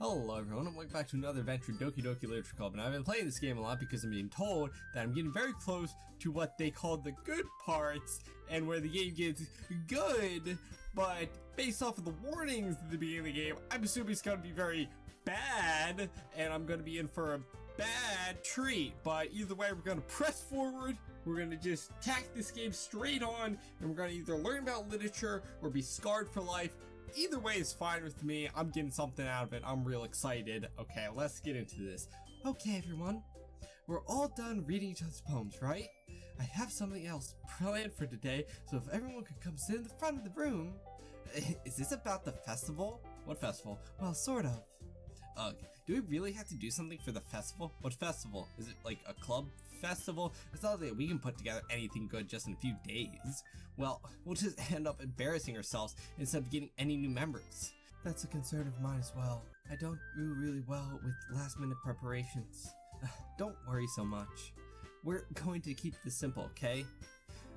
Hello everyone, and welcome back to another adventure in Doki Doki Literature Club, and I've been playing this game a lot because I'm being told that I'm getting very close to what they call the good parts, and where the game gets good, but based off of the warnings at the beginning of the game, I'm assuming it's going to be very bad, and I'm going to be in for a bad treat. But either way, we're going to press forward, we're going to just tack this game straight on, and we're going to either learn about literature or be scarred for life. Either way is fine with me. I'm getting something out of it. I'm real excited. Okay, let's get into this. Okay, everyone. We're all done reading each other's poems, right? I have something else planned for today, so if everyone could come sit in the front of the room. Is this about the festival? What festival? Well, sort of. Do we really have to do something for the festival? What festival? Is it like a club festival? It's not that we can put together anything good just in a few days. Well, we'll just end up embarrassing ourselves instead of getting any new members. That's a concern of mine as well. I don't do really well with last-minute preparations. Don't worry so much. We're going to keep this simple, okay?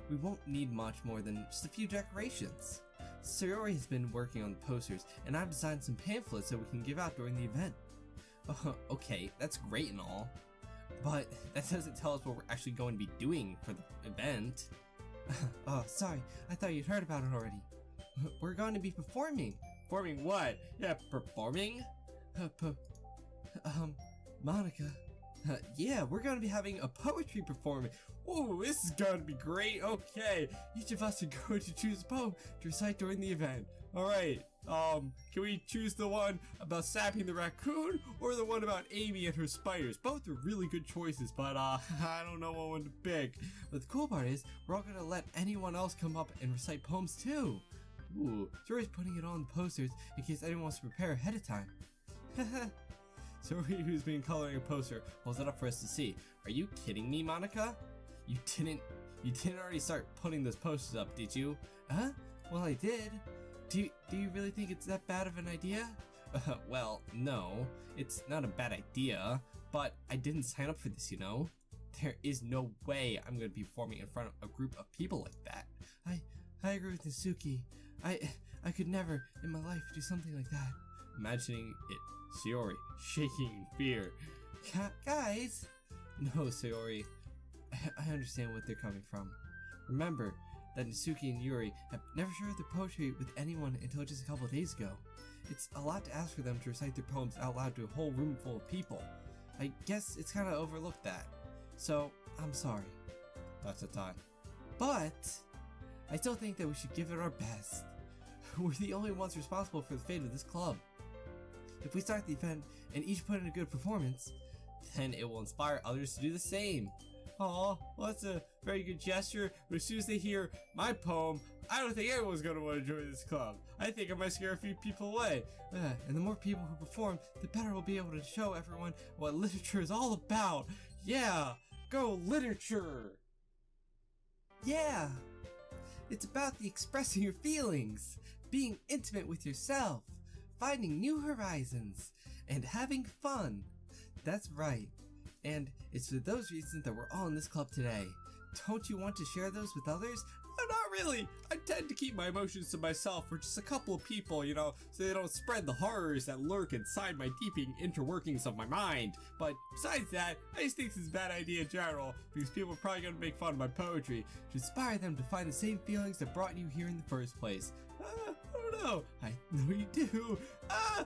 We won't need much more than just a few decorations. Sayori has been working on the posters, and I've designed some pamphlets that we can give out during the event. Okay, that's great and all, but that doesn't tell us what we're actually going to be doing for the event. Oh, sorry, I thought you'd heard about it already. We're going to be performing. Performing what? Yeah, performing? Monica. Yeah, we're going to be having a poetry performance. Whoa, this is going to be great. Okay, each of us are going to choose a poem to recite during the event. Alright, can we choose the one about sapping the raccoon or the one about Amy and her spiders? Both are really good choices, but I don't know what one to pick. But the cool part is, we're all going to let anyone else come up and recite poems too. Ooh, Sayori's putting it on the posters in case anyone wants to prepare ahead of time. Sayori, who's been coloring a poster, holds it up for us to see. Are you kidding me, Monica? You didn't already start putting those posters up, did you? Huh? Well, I did. Do you really think it's that bad of an idea? Well, no, it's not a bad idea, but I didn't sign up for this, you know? There is no way I'm going to be performing in front of a group of people like that. I agree with Natsuki. I could never in my life do something like that. Imagining it, Sayori, shaking in fear. Guys! No, Sayori. I understand what they're coming from. Remember that Natsuki and Yuri have never shared their poetry with anyone until just a couple of days ago. It's a lot to ask for them to recite their poems out loud to a whole room full of people. I guess it's kind of overlooked that. So, I'm sorry. ... But I still think that we should give it our best. We're the only ones responsible for the fate of this club. If we start the event and each put in a good performance, then it will inspire others to do the same. Aw, well, that's a very good gesture, but as soon as they hear my poem, I don't think anyone's going to want to join this club. I think I might scare a few people away. And the more people who perform, the better we'll be able to show everyone what literature is all about. Yeah, go literature! Yeah! It's about the expressing your feelings, being intimate with yourself, finding new horizons, and having fun. That's right. And it's for those reasons that we're all in this club today. Don't you want to share those with others? No, not really. I tend to keep my emotions to myself for just a couple of people, you know, so they don't spread the horrors that lurk inside my deeping interworkings of my mind. But besides that, I just think this is a bad idea in general, because people are probably going to make fun of my poetry to inspire them to find the same feelings that brought you here in the first place. I don't know. I know you do. I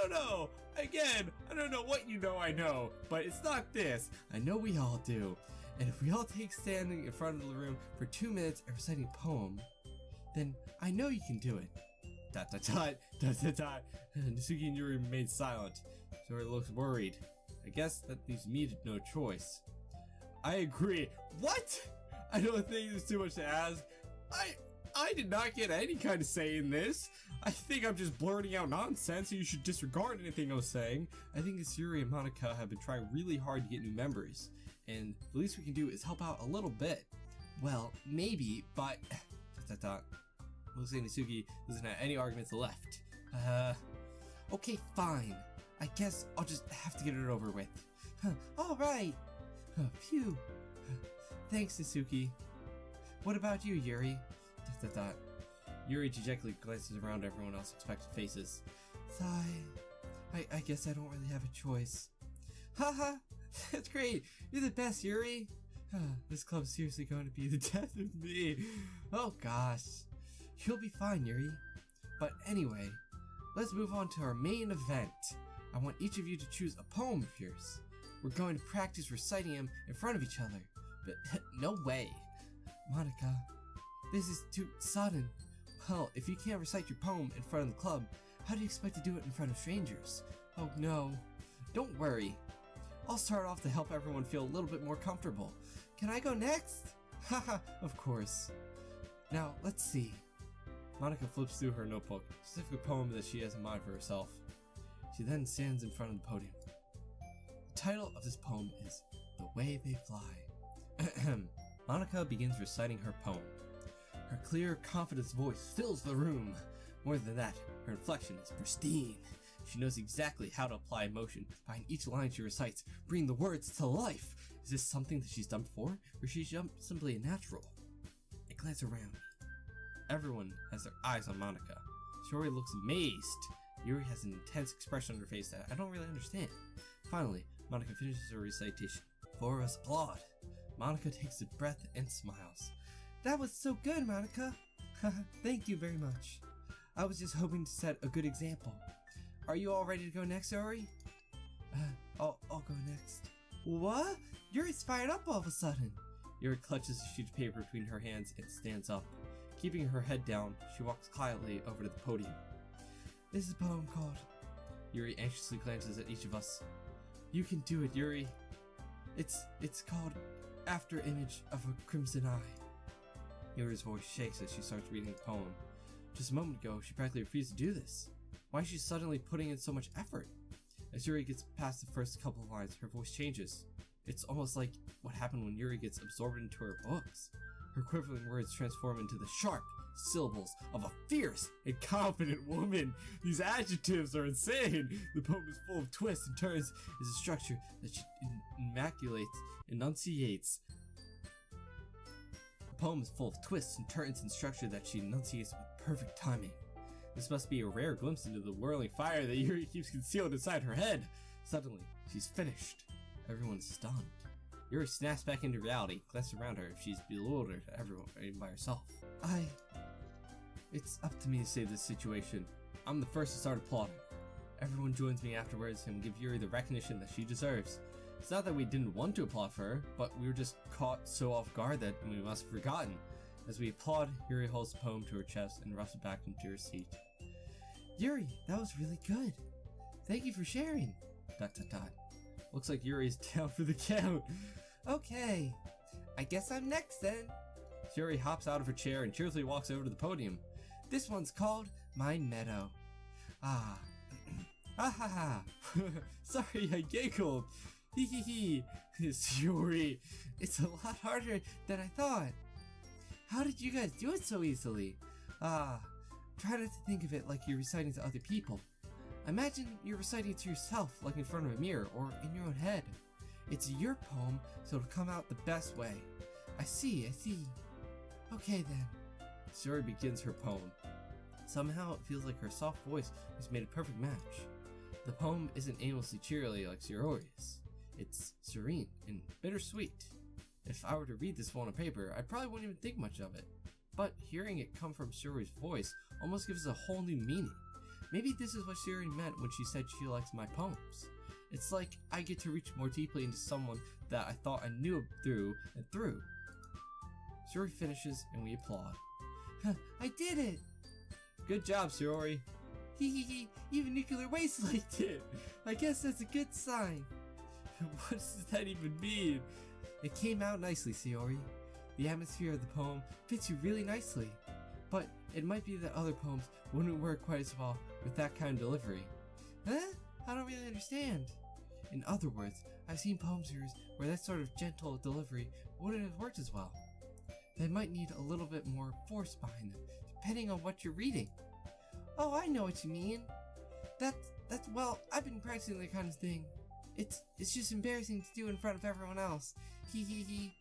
don't know. Again, I don't know what you know I know, but it's not this. I know we all do. And if we all take standing in front of the room for 2 minutes and reciting a poem, then I know you can do it. ... Natsuki and Yuri remain silent. Sayori looks worried. I guess that leaves me to no choice. I agree. What? I don't think there's too much to ask. I did not get any kind of say in this. I think I'm just blurting out nonsense, so you should disregard anything I was saying. I think Sayori and Monica have been trying really hard to get new members, and the least we can do is help out a little bit. Well, maybe, but... Looks like Natsuki doesn't have any arguments left. Okay, fine. I guess I'll just have to get it over with. Alright. Phew. Thanks, Natsuki. What about you, Yuri? ... Yuri dejectedly glances around everyone else's expectant faces. Sigh. I guess I don't really have a choice. Haha, that's great. You're the best, Yuri. This club's seriously going to be the death of me. Oh gosh. You'll be fine, Yuri. But anyway, let's move on to our main event. I want each of you to choose a poem of yours. We're going to practice reciting them in front of each other. But no way. Monica, this is too sudden. Well, if you can't recite your poem in front of the club, how do you expect to do it in front of strangers? Oh no. Don't worry. I'll start off to help everyone feel a little bit more comfortable. Can I go next? Haha, of course. Now, let's see. Monica flips through her notebook, a specific poem that she has in mind for herself. She then stands in front of the podium. The title of this poem is The Way They Fly. Monica begins reciting her poem. Her clear, confident voice fills the room. More than that, her inflection is pristine. She knows exactly how to apply emotion behind each line she recites, bringing the words to life. Is this something that she's done before, or is she simply a natural? I glance around. Everyone has their eyes on Monica. Shiori looks amazed. Yuri has an intense expression on her face that I don't really understand. Finally, Monica finishes her recitation. Four of us applaud. Monica takes a breath and smiles. That was so good, Monica. Thank you very much. I was just hoping to set a good example. Are you all ready to go next, Yuri? I'll go next. What? Yuri's fired up all of a sudden. Yuri clutches a sheet of paper between her hands and stands up. Keeping her head down, she walks quietly over to the podium. This is a poem called... Yuri anxiously glances at each of us. You can do it, Yuri. It's called After Image of a Crimson Eye. Yuri's voice shakes as she starts reading the poem. Just a moment ago, she practically refused to do this. Why is she suddenly putting in so much effort? As Yuri gets past the first couple of lines, her voice changes. It's almost like what happened when Yuri gets absorbed into her books. Her quivering words transform into the sharp syllables of a fierce and confident woman. These adjectives are insane. The poem is full of twists and turns. It's a structure that she enunciates. The poem is full of twists and turns and structure that she enunciates with perfect timing. This must be a rare glimpse into the whirling fire that Yuri keeps concealed inside her head. Suddenly, she's finished. Everyone's stunned. Yuri snaps back into reality, glances around her. She's bewildered at everyone by herself. It's up to me to save this situation. I'm the first to start applauding. Everyone joins me afterwards and give Yuri the recognition that she deserves. It's not that we didn't want to applaud for her, but we were just caught so off guard that we must have forgotten. As we applaud, Yuri holds the poem to her chest and rustles back into her seat. Yuri, that was really good. Thank you for sharing. ... Looks like Yuri's down for the count. Okay, I guess I'm next then. Yuri hops out of her chair and cheerfully walks over to the podium. This one's called My Meadow. Ah ha ha. Sorry, I giggled. Hee hee hee. Yuri, it's a lot harder than I thought. How did you guys do it so easily? Try not to think of it like you're reciting to other people. Imagine you're reciting to yourself, like in front of a mirror or in your own head. It's your poem, so it'll come out the best way. I see. Okay then. Shiori begins her poem. Somehow it feels like her soft voice has made a perfect match. The poem isn't aimlessly cheery like Shiori's. It's serene and bittersweet. If I were to read this one on paper, I probably wouldn't even think much of it. But hearing it come from Shiori's voice almost gives it a whole new meaning. Maybe this is what Shiori meant when she said she likes my poems. It's like I get to reach more deeply into someone that I thought I knew through and through. Shiori finishes and we applaud. I did it! Good job, Shiori. Hee, even nuclear waste liked it. I guess that's a good sign. What does that even mean? It came out nicely, Shiori. The atmosphere of the poem fits you really nicely. But it might be that other poems wouldn't work quite as well with that kind of delivery. Huh? I don't really understand. In other words, I've seen poems of yours where that sort of gentle delivery wouldn't have worked as well. They might need a little bit more force behind them, depending on what you're reading. Oh, I know what you mean. Well, I've been practicing that kind of thing. It's just embarrassing to do in front of everyone else. Hee.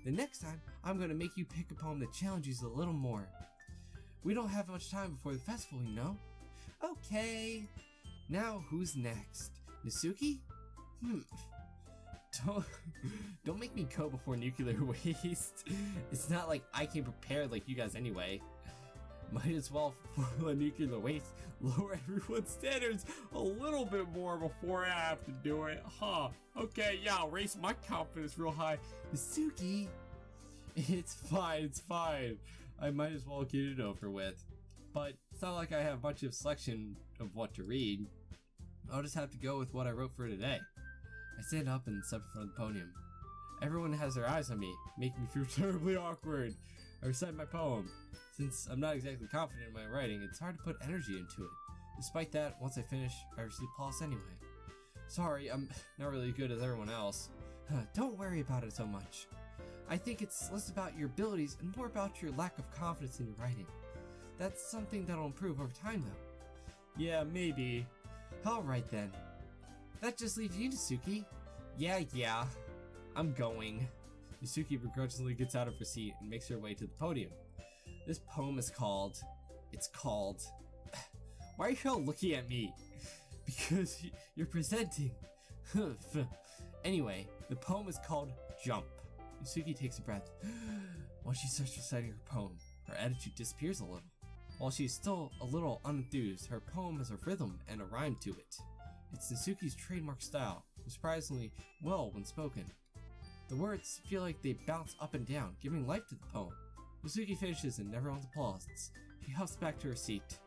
The next time, I'm gonna make you pick a poem that challenges you a little more. We don't have much time before the festival, you know? Okay. Now, who's next? Nasuki? Don't make me go before nuclear waste. It's not like I came prepared like you guys anyway. Might as well, for nuclear waste, lower everyone's standards a little bit more before I have to do it. Huh. Okay, yeah, I'll raise my confidence real high. Nasuki! It's fine. I might as well get it over with. But it's not like I have much of a selection of what to read. I'll just have to go with what I wrote for today. I stand up and step in front of the podium. Everyone has their eyes on me, making me feel terribly awkward. I recite my poem. Since I'm not exactly confident in my writing, it's hard to put energy into it. Despite that, once I finish, I receive applause anyway. Sorry, I'm not really as good as everyone else. Don't worry about it so much. I think it's less about your abilities and more about your lack of confidence in your writing. That's something that'll improve over time though. Yeah, maybe. Alright then. That just leaves you, Nasuki. Yeah. I'm going. Nasuki begrudgingly gets out of her seat and makes her way to the podium. This poem is called... Why are you all looking at me? Because you're presenting. Anyway, the poem is called Jump. Nasuki takes a breath. Once she starts reciting her poem, her attitude disappears a little. While she's still a little unenthused, her poem has a rhythm and a rhyme to it. It's Nasuki's trademark style, surprisingly well when spoken. The words feel like they bounce up and down, giving life to the poem. Nasuki finishes and everyone's applauds. She hops back to her seat.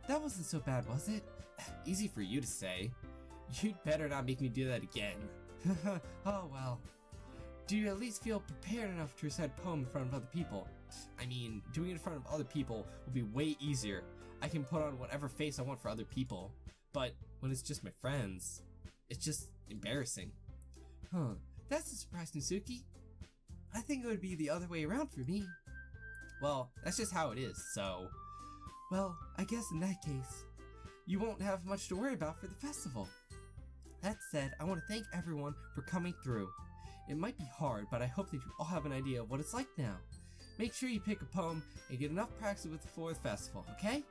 That wasn't so bad, was it? Easy for you to say. You'd better not make me do that again. Oh well. Do you at least feel prepared enough to recite a poem in front of other people? I mean, doing it in front of other people will be way easier. I can put on whatever face I want for other people. But when it's just my friends, it's just embarrassing. That's a surprise, Nasuki. I think it would be the other way around for me. Well, that's just how it is, so... Well, I guess in that case, you won't have much to worry about for the festival. That said, I want to thank everyone for coming through. It might be hard, but I hope that you all have an idea of what it's like now. Make sure you pick a poem and get enough practice with for the festival, okay?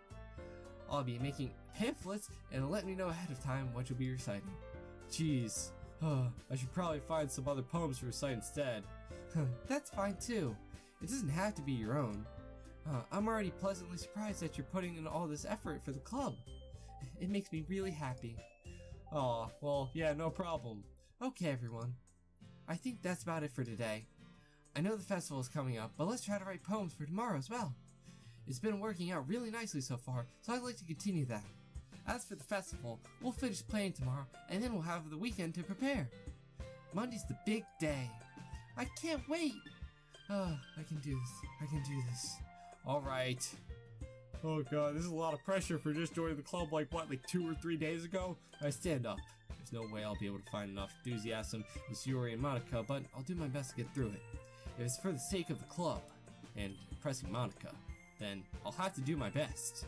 I'll be making pamphlets and let me know ahead of time what you'll be reciting. Jeez, I should probably find some other poems to recite instead. That's fine too. It doesn't have to be your own. I'm already pleasantly surprised that you're putting in all this effort for the club. It makes me really happy. Aw, well, yeah, no problem. Okay, everyone. I think that's about it for today. I know the festival is coming up, but let's try to write poems for tomorrow as well. It's been working out really nicely so far, so I'd like to continue that. As for the festival, we'll finish playing tomorrow, and then we'll have the weekend to prepare. Monday's the big day. I can't wait! I can do this. Alright. Oh god, this is a lot of pressure for just joining the club like 2 or 3 days ago? I stand up. There's no way I'll be able to find enough enthusiasm with Sayori and Monica, but I'll do my best to get through it. If it's for the sake of the club, and impressing Monica, then I'll have to do my best.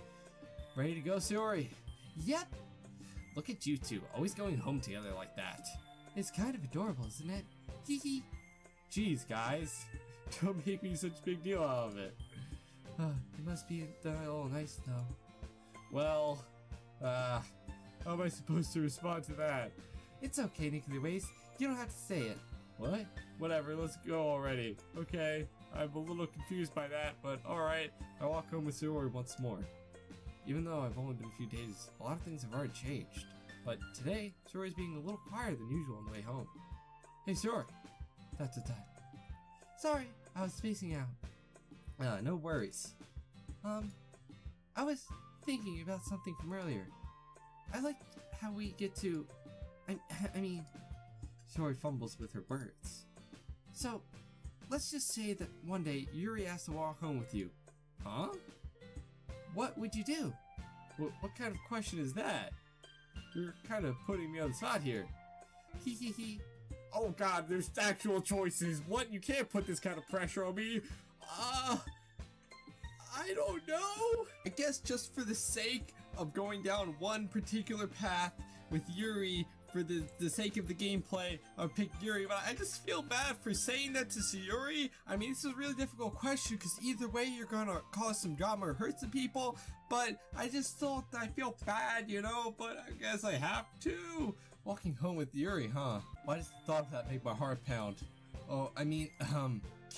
Ready to go, Sayori? Yep! Look at you two, always going home together like that. It's kind of adorable, isn't it? Hee hee. Jeez, guys. Don't make me such a big deal out of it. It must be all nice, though. Well, how am I supposed to respond to that? It's okay, Nuclear Waste. You don't have to say it. What? Whatever, let's go already. Okay, I'm a little confused by that, but alright. I walk home with Sayori once more. Even though I've only been a few days, a lot of things have already changed. But today, Sayori's being a little quieter than usual on the way home. Hey, Sayori. Sorry, I was spacing out. No worries. I was thinking about something from earlier. I liked how we get to... I mean... Sayori fumbles with her words. So, let's just say that one day Yuri asked to walk home with you. Huh? What would you do? What kind of question is that? You're kind of putting me on the spot here. Hee hee hee. Oh god, there's actual choices. What? You can't put this kind of pressure on me. I don't know. I guess just for the sake of going down one particular path with Yuri for the sake of the gameplay, I would pick Yuri, but I just feel bad for saying that to Sayori. I mean, this is a really difficult question because either way you're gonna cause some drama or hurt some people, but I just thought I feel bad, you know, but I guess I have to. Walking home with Yuri, huh? Why does the thought of that make my heart pound? Oh, I mean,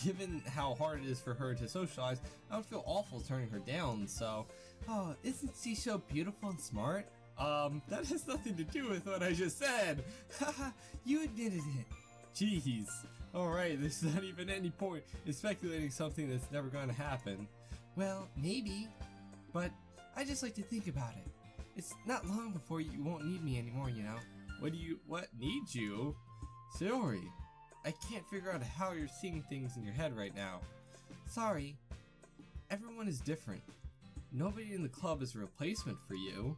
given how hard it is for her to socialize, I would feel awful turning her down, so... Oh, isn't she so beautiful and smart? That has nothing to do with what I just said! Haha, you admitted it! Jeez. Alright, there's not even any point in speculating something that's never going to happen. Well, maybe. But I just like to think about it. It's not long before you won't need me anymore, you know? What needs you? Sayori, I can't figure out how you're seeing things in your head right now. Sorry. Everyone is different. Nobody in the club is a replacement for you.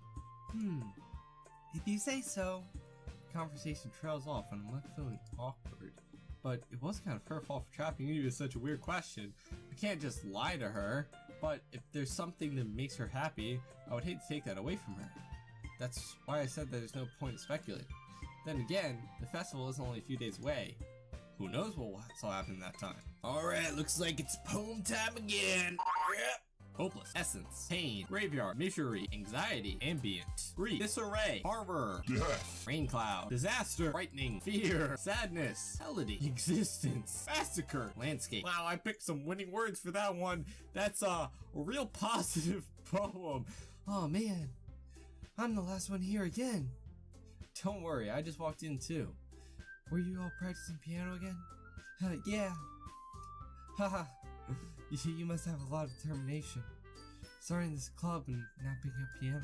If you say so. The conversation trails off and I'm left feeling awkward. But it was kind of her fault for trapping you with such a weird question. I can't just lie to her. But if there's something that makes her happy, I would hate to take that away from her. That's why I said that there's no point in speculating. Then again, the festival is only a few days away. Who knows what'll happen in that time. Alright, looks like it's poem time again. Yep. Hopeless, essence, pain, graveyard, misery, anxiety, ambient, grief, disarray, horror, death, rain cloud, disaster, frightening, fear, sadness, melody, existence, massacre, landscape. Wow, I picked some winning words for that one. That's a real positive poem. Oh man, I'm the last one here again. Don't worry, I just walked in too. Were you all practicing piano again? Yeah. Haha. You must have a lot of determination. Starting this club and not picking up piano?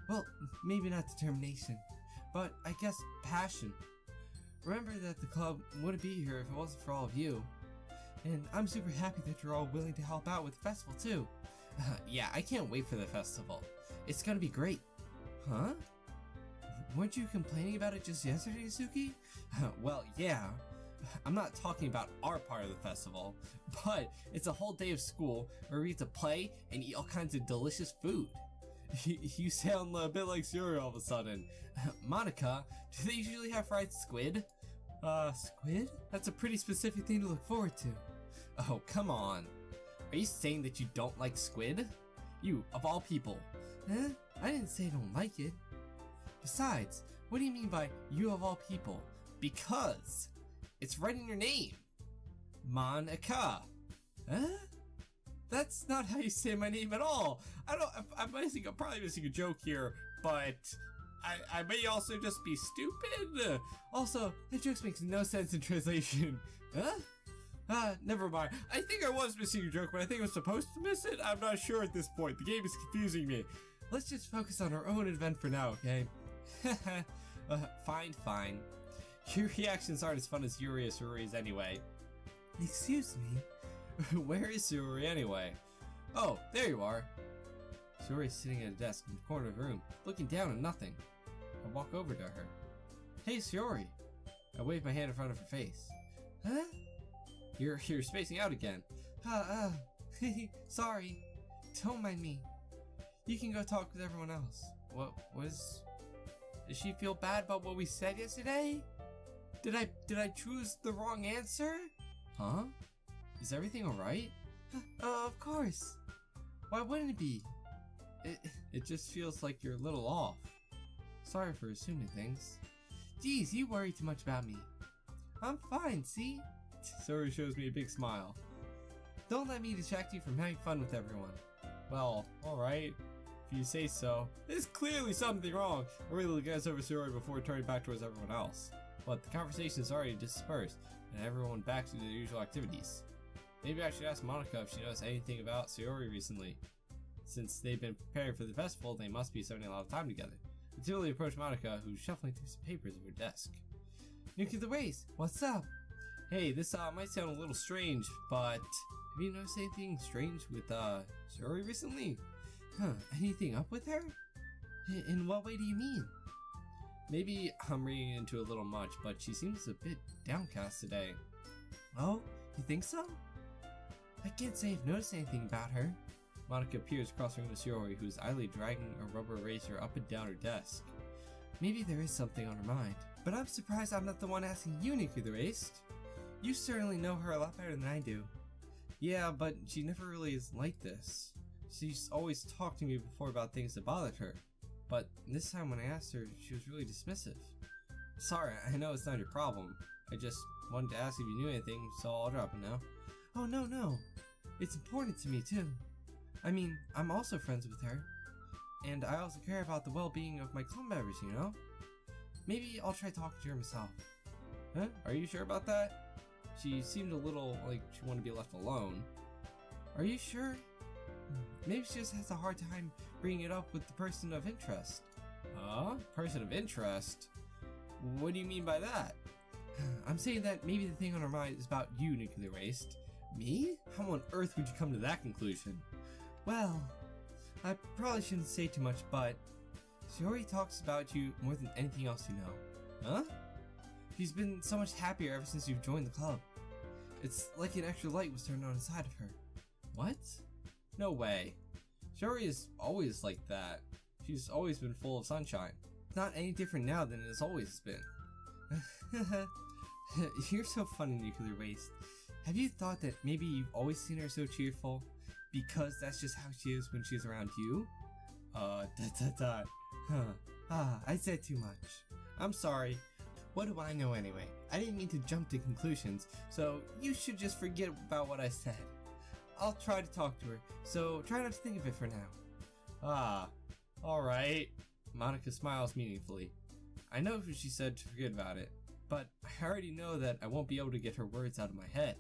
Well, maybe not determination, but I guess passion. Remember that the club wouldn't be here if it wasn't for all of you. And I'm super happy that you're all willing to help out with the festival too. Yeah, I can't wait for the festival. It's gonna be great. Huh? Weren't you complaining about it just yesterday, Suki? Well, yeah. I'm not talking about our part of the festival, but it's a whole day of school where we get to play and eat all kinds of delicious food. You sound a bit like Sayori all of a sudden. Monica, do they usually have fried squid? Squid? That's a pretty specific thing to look forward to. Oh, come on. Are you saying that you don't like squid? You, of all people. I didn't say I don't like it. Besides, what do you mean by you of all people? Because it's right in your name. Monica. Huh? That's not how you say my name at all. I'm probably missing a joke here, but I may also just be stupid. Also, that joke makes no sense in translation. Huh? Never mind. I think I was missing a joke, but I think I was supposed to miss it. I'm not sure at this point. The game is confusing me. Let's just focus on our own event for now, okay? Fine. Your reactions aren't as fun as Yuri or Sayori's anyway. Excuse me? Where is Sayori anyway? Oh, there you are. Sayori's sitting at a desk in the corner of the room, looking down at nothing. I walk over to her. Hey, Sayori. I wave my hand in front of her face. Huh? You're spacing out again. Sorry. Don't mind me. You can go talk with everyone else. Does she feel bad about what we said yesterday? Did I choose the wrong answer? Huh? Is everything alright? Of course. Why wouldn't it be? It just feels like you're a little off. Sorry for assuming things. Geez, you worry too much about me. I'm fine, see? Sayori shows me a big smile. Don't let me distract you from having fun with everyone. Well, alright. If you say so. There's clearly something wrong. I really glance over Sayori before turning back towards everyone else. But the conversation is already dispersed, and everyone back to their usual activities. Maybe I should ask Monica if she knows anything about Sayori recently. Since they've been preparing for the festival, they must be spending a lot of time together. I timidly approach Monica, who's shuffling through some papers at her desk. Nuki the Race, what's up? Hey, this might sound a little strange, but have you noticed anything strange with Sayori recently? Huh, anything up with her? In what way do you mean? Maybe I'm reading into a little much, but she seems a bit downcast today. Oh, you think so? I can't say I've noticed anything about her. Monica appears across the room to Sayori, who's idly dragging a rubber eraser up and down her desk. Maybe there is something on her mind. But I'm surprised I'm not the one asking you, Niku the Waste. You certainly know her a lot better than I do. Yeah, but she never really is like this. She's always talked to me before about things that bothered her. But this time when I asked her, she was really dismissive. Sorry, I know it's not your problem. I just wanted to ask if you knew anything, so I'll drop it now. Oh no. It's important to me too. I mean, I'm also friends with her. And I also care about the well-being of my club members, you know? Maybe I'll try talking to her myself. Huh? Are you sure about that? She seemed a little like she wanted to be left alone. Are you sure? Maybe she just has a hard time bringing it up with the person of interest. Person of interest? What do you mean by that? I'm saying that maybe the thing on her mind is about you, Nuclear Waste. Me? How on earth would you come to that conclusion? Well, I probably shouldn't say too much, but she already talks about you more than anything else you know. Huh? She's been so much happier ever since you've joined the club. It's like an extra light was turned on inside of her. What? No way. Shiori is always like that. She's always been full of sunshine. It's not any different now than it has always been. You're so funny, Nuclear Waste. Have you thought that maybe you've always seen her so cheerful because that's just how she is when she's around you? I said too much. I'm sorry. What do I know anyway? I didn't mean to jump to conclusions, so you should just forget about what I said. I'll try to talk to her, so try not to think of it for now. Alright. Monica smiles meaningfully. I know what she said to forget about it, but I already know that I won't be able to get her words out of my head.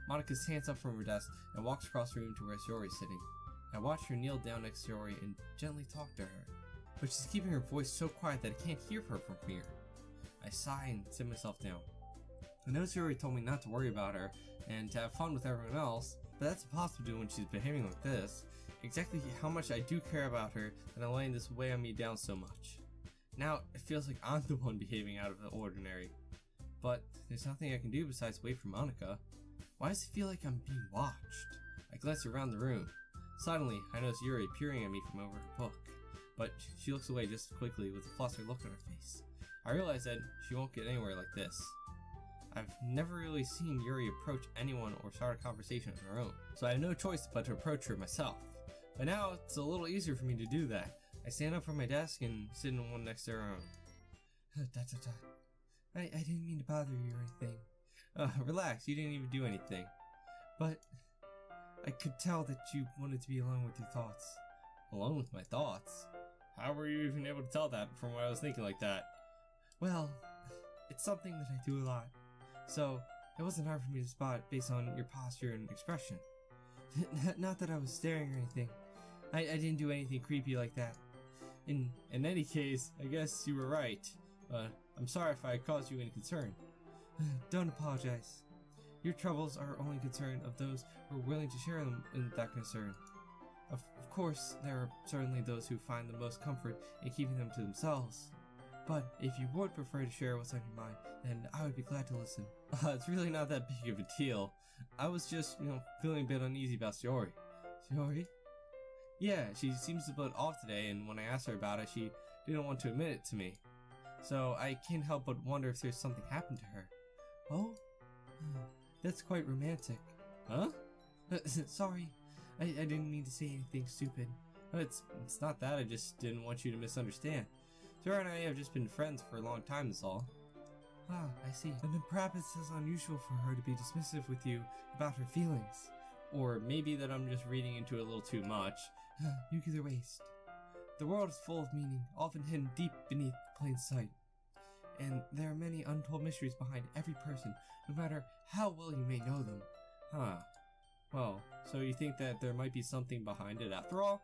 Monica stands up from her desk and walks across the room to where Shiori's sitting. I watch her kneel down next to Shiori and gently talk to her, but she's keeping her voice so quiet that I can't hear her from here. I sigh and sit myself down. I know Shiori told me not to worry about her and to have fun with everyone else, but that's impossible to do when she's behaving like this. Exactly how much I do care about her and I'm letting this weigh on me down so much. Now it feels like I'm the one behaving out of the ordinary. But there's nothing I can do besides wait for Monica. Why does it feel like I'm being watched? I glance around the room. Suddenly, I notice Yuri peering at me from over her book, but she looks away just quickly with a flustered look on her face. I realize that she won't get anywhere like this. I've never really seen Yuri approach anyone or start a conversation on her own, so I had no choice but to approach her myself. But now it's a little easier for me to do that. I stand up from my desk and sit in one next to her own. I didn't mean to bother you or anything. Relax, you didn't even do anything. But I could tell that you wanted to be alone with your thoughts. Alone with my thoughts? How were you even able to tell that from what I was thinking like that? Well, it's something that I do a lot. So, it wasn't hard for me to spot based on your posture and expression. Not that I was staring or anything. I didn't do anything creepy like that. In any case, I guess you were right. I'm sorry if I caused you any concern. Don't apologize. Your troubles are only concern of those who are willing to share them in that concern. Of course, there are certainly those who find the most comfort in keeping them to themselves. But if you would prefer to share what's on your mind, then I would be glad to listen. It's really not that big of a deal. I was just, feeling a bit uneasy about Shiori. Shiori? Yeah, she seems a bit off today, and when I asked her about it, she didn't want to admit it to me. So I can't help but wonder if there's something happened to her. Oh? That's quite romantic. Huh? Sorry, I didn't mean to say anything stupid. It's not that, I just didn't want you to misunderstand. Sarah and I have just been friends for a long time, that's all. Ah, I see. And then perhaps it's unusual for her to be dismissive with you about her feelings. Or maybe that I'm just reading into it a little too much. Nuclear waste. The world is full of meaning, often hidden deep beneath plain sight. And there are many untold mysteries behind every person, no matter how well you may know them. Huh. Well, so you think that there might be something behind it after all?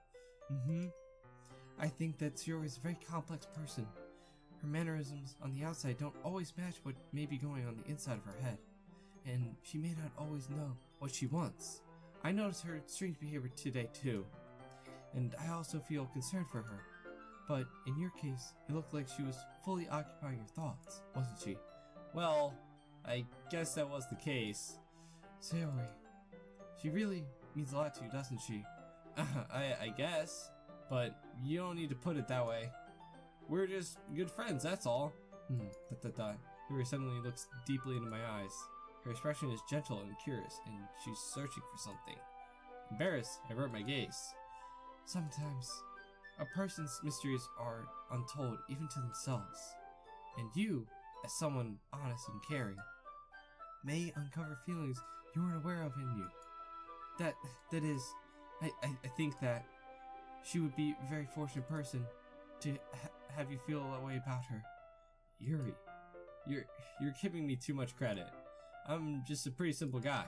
I think that Zero is a very complex person. Her mannerisms on the outside don't always match what may be going on the inside of her head. And she may not always know what she wants. I noticed her strange behavior today too. And I also feel concerned for her. But in your case, it looked like she was fully occupying your thoughts, wasn't she? Well, I guess that was the case. Sayori, she really means a lot to you, doesn't she? I guess. But you don't need to put it that way. we're just good friends, that's all. Yuri suddenly looks deeply into my eyes. Her expression is gentle and curious, and she's searching for something. Embarrassed, I avert my gaze. Sometimes, a person's mysteries are untold even to themselves, and you, as someone honest and caring, may uncover feelings you weren't aware of in you. That is, I think that she would be a very fortunate person to have you feel that way about her. Yuri, you're giving me too much credit. I'm just a pretty simple guy,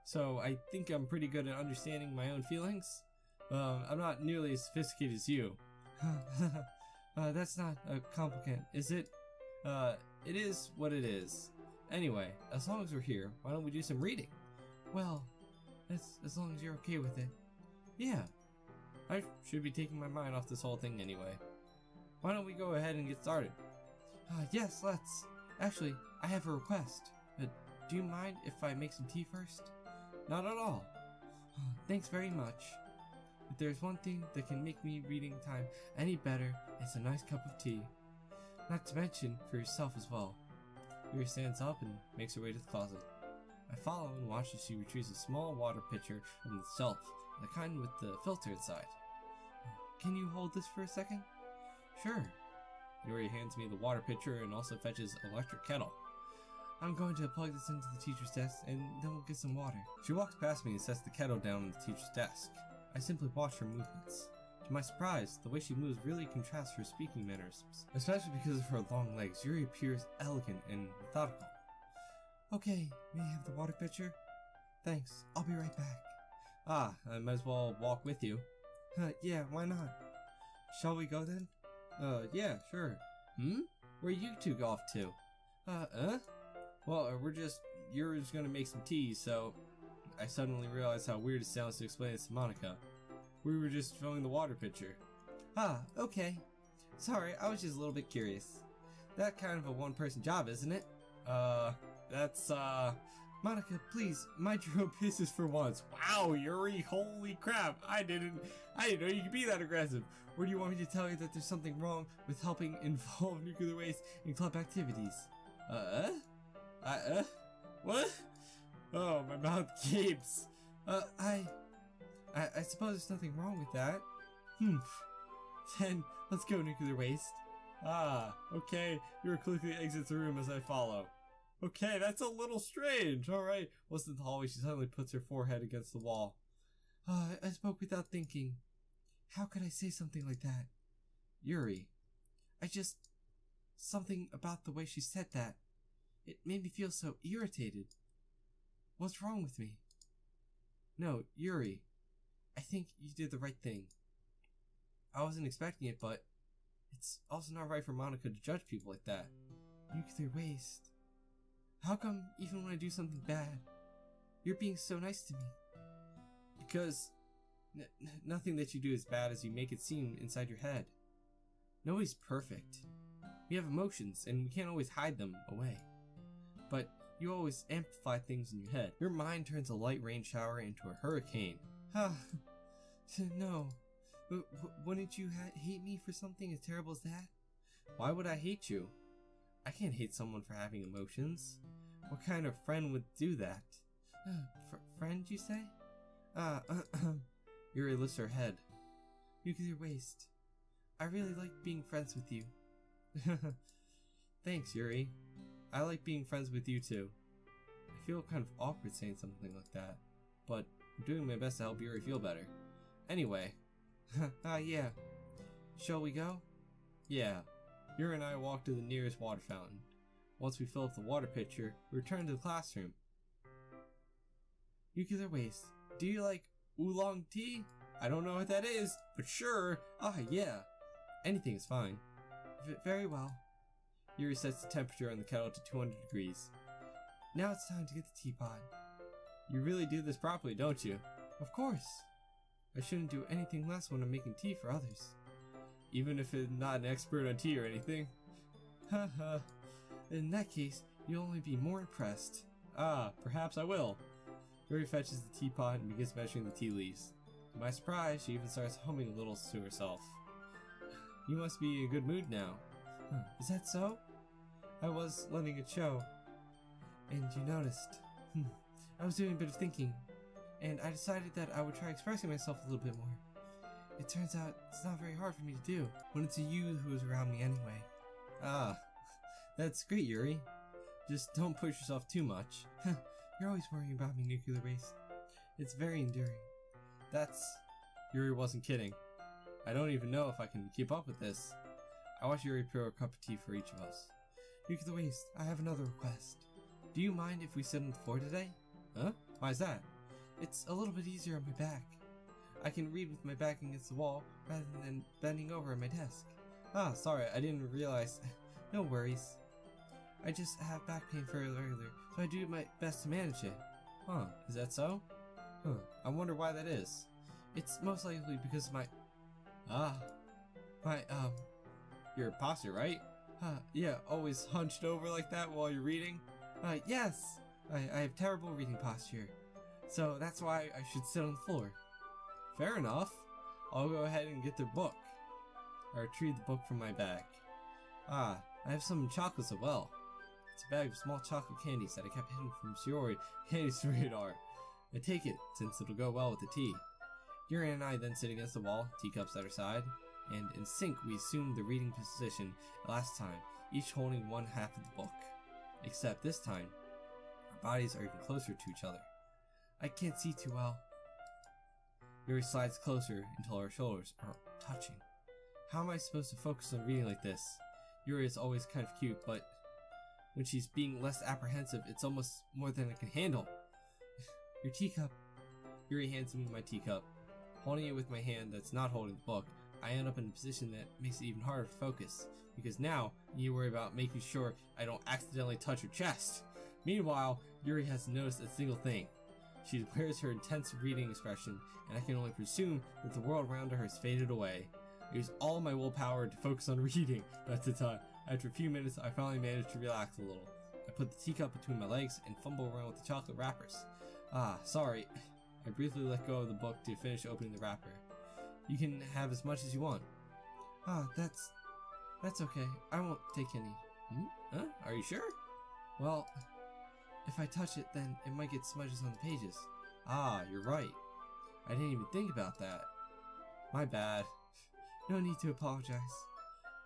so I think I'm pretty good at understanding my own feelings. I'm not nearly as sophisticated as you. That's not a compliment, is it? It is what it is. Anyway, as long as we're here, why don't we do some reading? Well, that's as long as you're okay with it. Yeah, I should be taking my mind off this whole thing anyway. Why don't we go ahead and get started? Yes, let's. Actually, I have a request. Do you mind if I make some tea first? Not at all. Thanks very much. If there's one thing that can make me reading time any better, it's a nice cup of tea. Not to mention for yourself as well. Yuri stands up and makes her way to the closet. I follow and watch as she retrieves a small water pitcher from the shelf, the kind with the filter inside. Can you hold this for a second? Sure. Yuri hands me the water pitcher and also fetches an electric kettle. I'm going to plug this into the teacher's desk and then we'll get some water. She walks past me and sets the kettle down on the teacher's desk. I simply watch her movements. To my surprise, the way she moves really contrasts her speaking mannerisms. Especially because of her long legs, Yuri appears elegant and methodical. Okay, may I have the water pitcher? Thanks, I'll be right back. I might as well walk with you. Yeah, why not? Shall we go then? Yeah, sure. Where you two off to? Well, you're just gonna make some tea, so I suddenly realized how weird it sounds to explain this to Monica. We were just filling the water pitcher. Okay. Sorry, I was just a little bit curious. That kind of a one-person job, isn't it? That's, Monica, please, mind your own business for once. Wow, Yuri, holy crap. I didn't know you could be that aggressive. Or do you want me to tell you that there's something wrong with helping involve nuclear waste in club activities? What? Oh, my mouth gapes. I suppose there's nothing wrong with that. Then, let's go, nuclear waste. Okay. Yuri quickly exits the room as I follow. Okay, that's a little strange. Alright. Once in the hallway, she suddenly puts her forehead against the wall. I spoke without thinking. How could I say something like that? Yuri. Something about the way she said that. It made me feel so irritated. What's wrong with me? No, Yuri. I think you did the right thing. I wasn't expecting it, but it's also not right for Monica to judge people like that. Nuclear waste. How come even when I do something bad, you're being so nice to me? Because nothing that you do is bad as you make it seem inside your head. Nobody's perfect. We have emotions and we can't always hide them away. But you always amplify things in your head. Your mind turns a light rain shower into a hurricane. No. Wouldn't you hate me for something as terrible as that? Why would I hate you? I can't hate someone for having emotions. What kind of friend would do that? Friend, you say? Yuri lifts her head. Nuclear waste. I really like being friends with you. Thanks, Yuri. I like being friends with you too. I feel kind of awkward saying something like that, but I'm doing my best to help Yuri feel better. Anyway. Yeah. Shall we go? Yeah. Yuri and I walk to the nearest water fountain. Once we fill up the water pitcher, we return to the classroom. Nuclear waste. Do you like oolong tea? I don't know what that is, but sure. Yeah. Anything is fine. Very well. Yuri sets the temperature on the kettle to 200 degrees. Now it's time to get the teapot. You really do this properly, don't you? Of course. I shouldn't do anything less when I'm making tea for others. Even if I'm not an expert on tea or anything. Haha. In that case, you'll only be more impressed. Perhaps I will. Yuri fetches the teapot and begins measuring the tea leaves. To my surprise, she even starts humming a little to herself. you must be in a good mood now. Is that so? I was letting it show. And you noticed. I was doing a bit of thinking, and I decided that I would try expressing myself a little bit more. It turns out it's not very hard for me to do when it's you who is around me anyway. Ah, that's great, Yuri. Just don't push yourself too much. You're always worrying about me, nuclear waste. It's very endearing. Yuri wasn't kidding. I don't even know if I can keep up with this. I watched Yuri pour a cup of tea for each of us. Nuclear waste, I have another request. Do you mind if we sit on the floor today? Huh? Why's that? It's a little bit easier on my back. I can read with my back against the wall rather than bending over at my desk. Ah, sorry, I didn't realize. No worries. I just have back pain fairly regular, so I do my best to manage it. Huh, is that so? I wonder why that is. It's most likely because of your posture, right? Yeah, always hunched over like that while you're reading? Yes! I have terrible reading posture, so that's why I should sit on the floor. Fair enough. I'll go ahead and get the book. I retrieve the book from my bag. I have some chocolates as well. It's a bag of small chocolate candies that I kept hidden from Shiori Candy's radar. I take it, since it'll go well with the tea. Yuri and I then sit against the wall, teacups at our side, and in sync we assume the reading position last time, each holding one half of the book. Except this time, our bodies are even closer to each other. I can't see too well. Yuri slides closer until our shoulders are touching. How am I supposed to focus on reading like this? Yuri is always kind of cute, but when she's being less apprehensive, it's almost more than I can handle. Your teacup. Yuri hands me my teacup. Holding it with my hand that's not holding the book, I end up in a position that makes it even harder to focus, because now I need to worry about making sure I don't accidentally touch her chest. Meanwhile, Yuri hasn't noticed a single thing. She declares her intense reading expression, and I can only presume that the world around her has faded away. I use all my willpower to focus on reading, but after a few minutes I finally manage to relax a little. I put the teacup between my legs and fumble around with the chocolate wrappers. Sorry. I briefly let go of the book to finish opening the wrapper. You can have as much as you want. That's okay. I won't take any. Huh? Are you sure? Well, if I touch it, then it might get smudges on the pages. You're right. I didn't even think about that. My bad. No need to apologize.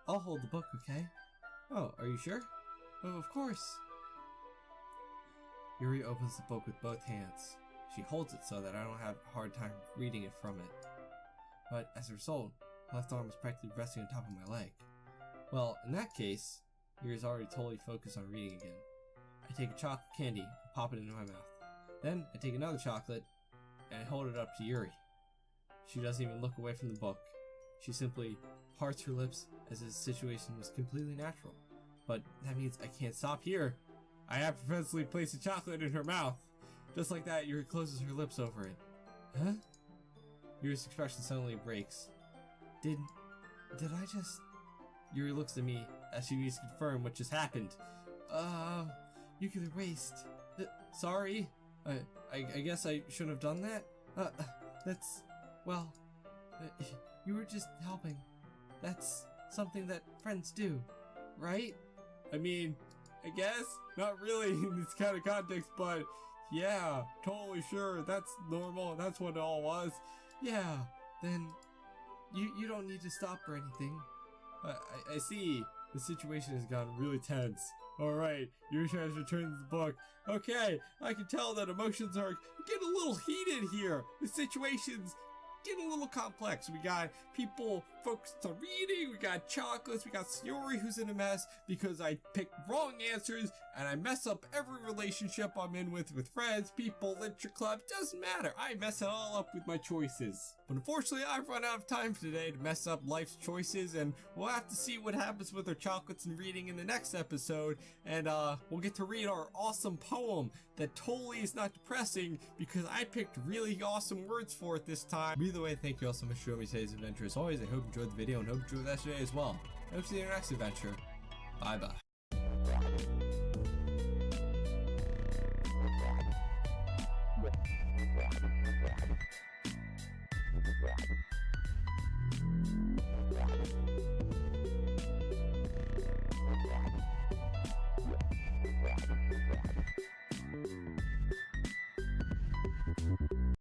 I'll hold the book, okay? Oh, are you sure? Oh, of course. Yuri opens the book with both hands. She holds it so that I don't have a hard time reading it from it. But as a result, my left arm is practically resting on top of my leg. Well, in that case, Yuri's already totally focused on reading again. I take a chocolate candy and pop it into my mouth. Then I take another chocolate and I hold it up to Yuri. She doesn't even look away from the book. She simply parts her lips as if the situation was completely natural. But that means I can't stop here. I effortlessly place a chocolate in her mouth. Just like that, Yuri closes her lips over it. Huh? Yuri's expression suddenly breaks. Did I just... Yuri looks at me as she needs to confirm what just happened. Nuclear waste. Sorry. I guess I shouldn't have done that? Well, you were just helping. That's something that friends do, right? I mean, I guess, not really in this kind of context, but yeah, totally sure, that's normal, that's what it all was. Yeah, then you don't need to stop or anything. I see, the situation has gotten really tense. Alright, Yuri tries to return the book. Okay, I can tell that emotions are getting a little heated here. The situation's getting a little complex. We got people focused on reading, we got chocolates, we got Shiori who's in a mess because I picked wrong answers and I mess up every relationship I'm in with friends, people, literature club, doesn't matter. I mess it all up with my choices. But unfortunately, I've run out of time for today to mess up life's choices, and we'll have to see what happens with our chocolates and reading in the next episode, and we'll get to read our awesome poem that totally is not depressing because I picked really awesome words for it this time. Either way, thank you all so much for joining me today's adventure. As always, I hope you enjoyed the video and hope you enjoyed that today as well. I hope to see you in your next adventure. Bye bye.